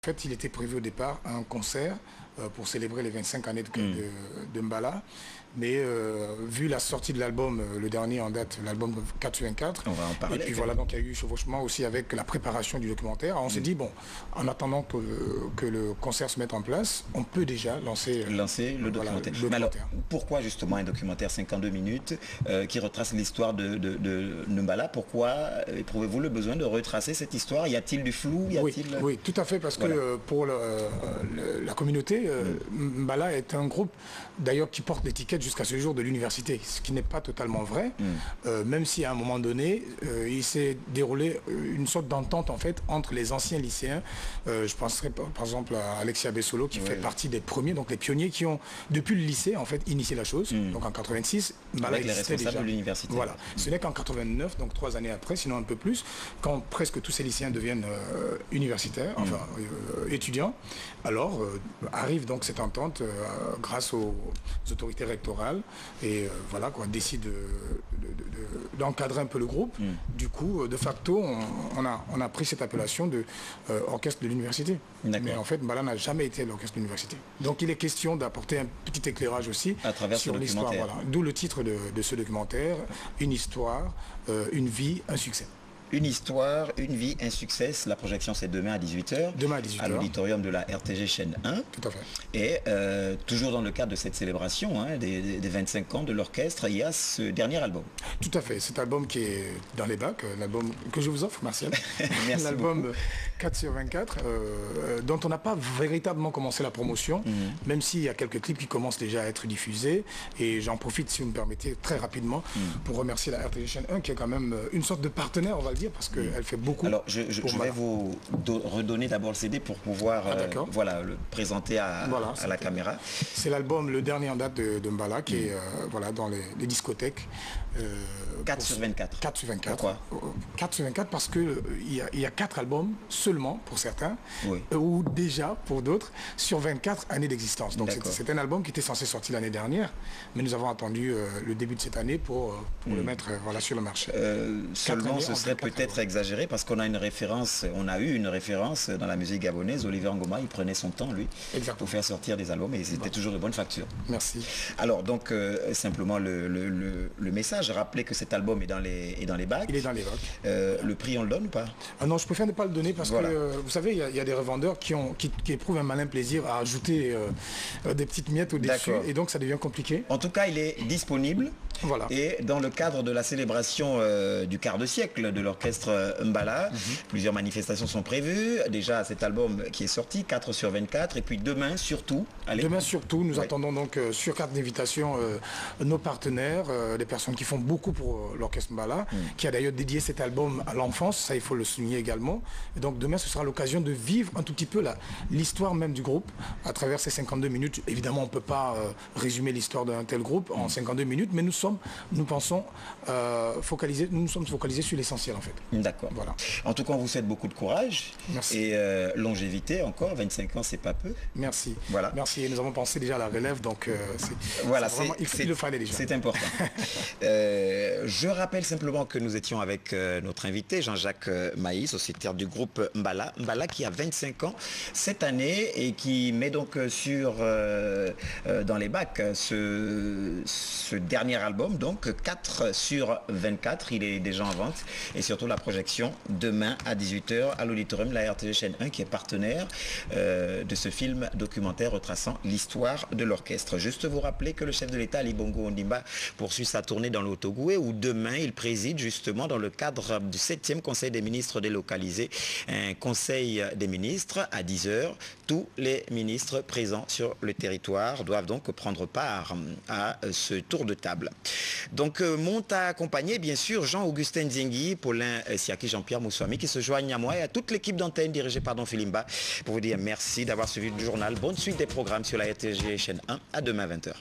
En fait, il était prévu au départ un concert pour célébrer les 25 années de Mbala. Mais vu la sortie de l'album, le dernier en date, l'album 4 sur 24, on va en parler. Et puis voilà, donc il y a eu chevauchement aussi avec la préparation du documentaire. Alors, on s'est dit, bon, en attendant que le concert se mette en place, on peut déjà lancer le documentaire. Mais alors, pourquoi justement un documentaire 52 minutes qui retrace l'histoire de Mbala? Pourquoi éprouvez-vous le besoin de retracer cette histoire? Y a-t-il du flou? Oui, tout à fait, parce que pour la communauté, Mbala est un groupe d'ailleurs qui porte l'étiquette jusqu'à ce jour de l'université, ce qui n'est pas totalement vrai, même si à un moment donné, il s'est déroulé une sorte d'entente en fait entre les anciens lycéens. Je penserais par exemple à Alexia Bessolo qui fait partie des premiers, donc les pionniers qui ont, depuis le lycée en fait, initié la chose. Donc en 86, Mbala existait déjà. De l'université. Voilà. Ce n'est qu'en 89, donc 3 années après, sinon un peu plus, quand presque tous ces lycéens deviennent universitaires, enfin étudiants, alors arrive donc cette entente grâce aux autorités rectorales et voilà quoi, décide d'encadrer un peu le groupe. Du coup, de facto, on a pris cette appellation de orchestre de l'université. Mais en fait, Mbala n'a jamais été l'orchestre de l'université. Donc il est question d'apporter un petit éclairage aussi à travers sur l'histoire. Voilà. D'où le titre de ce documentaire, une histoire, une vie, un succès. Une histoire, une vie, un succès. La projection, c'est demain à 18h. Demain à 18h. À l'auditorium de la RTG chaîne 1. Tout à fait. Et toujours dans le cadre de cette célébration des 25 ans de l'orchestre, il y a ce dernier album. Tout à fait. Cet album qui est dans les bacs, l'album que je vous offre, Martial. Merci l'album 4 sur 24, dont on n'a pas véritablement commencé la promotion, même s'il y a quelques clips qui commencent déjà à être diffusés. Et j'en profite, si vous me permettez, très rapidement, pour remercier la RTG chaîne 1, qui est quand même une sorte de partenaire, on va le dire, parce qu'elle fait beaucoup. Alors, je vais vous redonner d'abord le CD pour pouvoir voilà, le présenter à la caméra. C'est l'album, le dernier en date de Mbala, qui est voilà, dans les discothèques. 4 sur 24. 4 sur 24. Pourquoi 4 sur 24 parce qu'il y a 4 albums seulement pour certains, ou déjà pour d'autres, sur 24 années d'existence. Donc c'est un album qui était censé sortir l'année dernière, mais nous avons attendu le début de cette année pour le mettre voilà, sur le marché. Seulement, ce serait peut-être exagéré parce qu'on a une référence, on a eu une référence dans la musique gabonaise. Olivier Ngoma, il prenait son temps, lui, pour faire sortir des albums et c'était toujours de bonne facture. Merci. Alors, donc, simplement le message, rappelez que cet album est dans les bacs. Il est dans les bacs. Le prix, on le donne ou pas? Ah non, je préfère ne pas le donner parce que, vous savez, il y a des revendeurs qui éprouvent un malin plaisir à ajouter des petites miettes au-dessus et donc ça devient compliqué. En tout cas, il est disponible. Voilà. Et dans le cadre de la célébration du quart de siècle de l'orchestre Mbala, plusieurs manifestations sont prévues. Déjà, cet album qui est sorti, 4 sur 24. Et puis demain, surtout... Demain, surtout, nous attendons donc sur carte d'invitation nos partenaires, des personnes qui font beaucoup pour l'orchestre Mbala, qui a d'ailleurs dédié cet album à l'enfance, ça il faut le souligner également. Et donc demain, ce sera l'occasion de vivre un tout petit peu l'histoire même du groupe à travers ces 52 minutes. Évidemment, on ne peut pas résumer l'histoire d'un tel groupe en 52 minutes, mais nous sommes focalisés sur l'essentiel en fait. D'accord. Voilà. En tout cas, on vous souhaite beaucoup de courage. Merci. Et longévité encore, 25 ans, c'est pas peu. Merci. Voilà. Merci. Et nous avons pensé déjà à la relève, donc voilà, il le fallait déjà. C'est important. Je rappelle simplement que nous étions avec notre invité, Jean-Jacques Maïs, sociétaire du groupe Mbala. Mbala qui a 25 ans cette année et qui met donc dans les bacs ce dernier album, donc 4 sur 24. Il est déjà en vente et surtout la projection demain à 18h à l'auditorium de la RTG chaîne 1 qui est partenaire de ce film documentaire retraçant l'histoire de l'orchestre. Juste vous rappeler que le chef de l'État Ali Bongo Ondimba poursuit sa tournée dans l'Ottogoué où demain il préside justement dans le cadre du 7e Conseil des ministres délocalisé un Conseil des ministres à 10h. Tous les ministres présents sur le territoire doivent donc prendre part à ce tour de table. Donc m'ont accompagné bien sûr Jean-Augustin Ziengui, Paulin Siaki, Jean-Pierre Moussouami qui se joignent à moi et à toute l'équipe d'antenne dirigée par Don Filimba pour vous dire merci d'avoir suivi le journal. Bonne suite des programmes sur la RTG chaîne 1. À demain 20h.